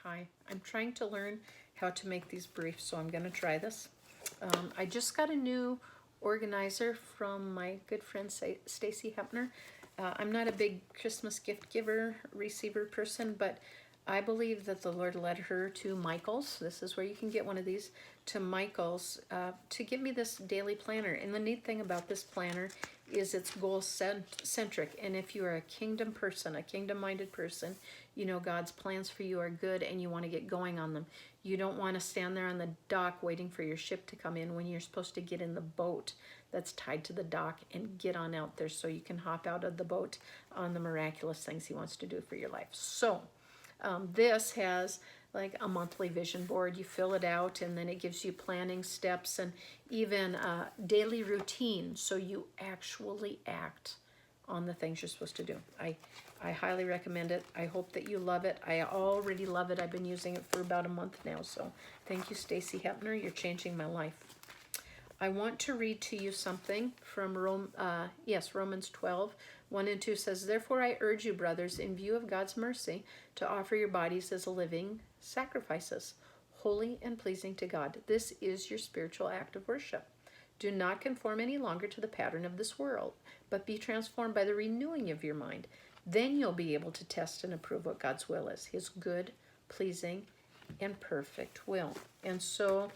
Hi, I'm trying to learn how to make these brief, so I'm going to try this. I just got a new organizer from my good friend Stacy Hepner. I'm not a big Christmas gift giver, receiver person, but I believe that the Lord led her to Michael's. This is where you can get one of these, to Michael's, to give me this daily planner. And the neat thing about this planner is it's goal-centric. And if you are a kingdom person, a kingdom-minded person, you know God's plans for you are good and you want to get going on them. You don't want to stand there on the dock waiting for your ship to come in when you're supposed to get in the boat that's tied to the dock and get on out there so you can hop out of the boat on the miraculous things He wants to do for your life. So this has like a monthly vision board. You fill it out and then it gives you planning steps and even daily routine so you actually act on the things you're supposed to do. I highly recommend it. I hope that you love it. I already love it. I've been using it for about a month now. So thank you, Stacy Hepner. You're changing my life. I want to read to you something from Romans 12, 1 and 2 says, "Therefore I urge you, brothers, in view of God's mercy, to offer your bodies as a living sacrifices, holy and pleasing to God. This is your spiritual act of worship. Do not conform any longer to the pattern of this world, but be transformed by the renewing of your mind. Then you'll be able to test and approve what God's will is, His good, pleasing, and perfect will." And so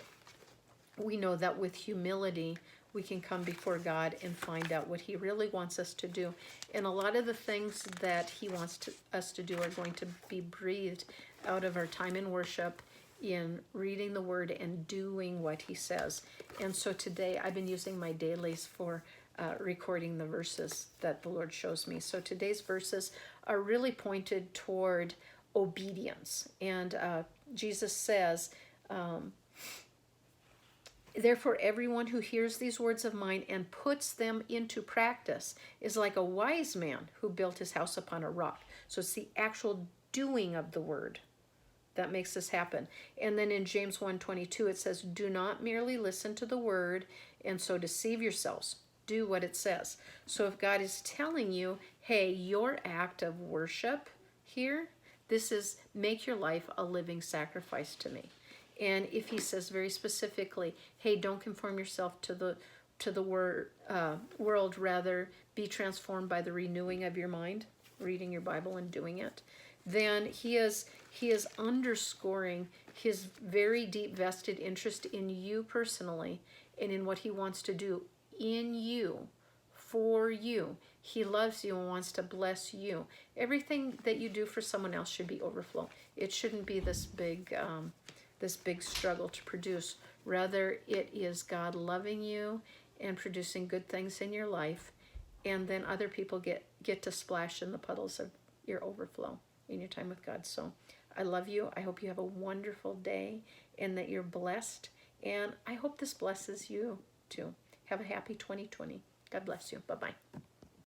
we know that with humility, we can come before God and find out what He really wants us to do. And a lot of the things that He wants us to do are going to be breathed out of our time in worship, in reading the Word and doing what He says. And so today I've been using my dailies for recording the verses that the Lord shows me. So today's verses are really pointed toward obedience. And Jesus says, "Therefore, everyone who hears these words of mine and puts them into practice is like a wise man who built his house upon a rock." So it's the actual doing of the word that makes this happen. And then in James 1:22, it says, "Do not merely listen to the word and so deceive yourselves. Do what it says." So if God is telling you, hey, your act of worship here, this is make your life a living sacrifice to me. And if He says very specifically, hey, don't conform yourself to the world, rather be transformed by the renewing of your mind, reading your Bible and doing it, then he is underscoring His very deep vested interest in you personally and in what He wants to do in you, for you. He loves you and wants to bless you. Everything that you do for someone else should be overflow. It shouldn't be this big struggle to produce. Rather, it is God loving you and producing good things in your life, and then other people get to splash in the puddles of your overflow in your time with God. So I love you. I hope you have a wonderful day and that you're blessed, and I hope this blesses you too. Have a happy 2020. God bless you. Bye-bye.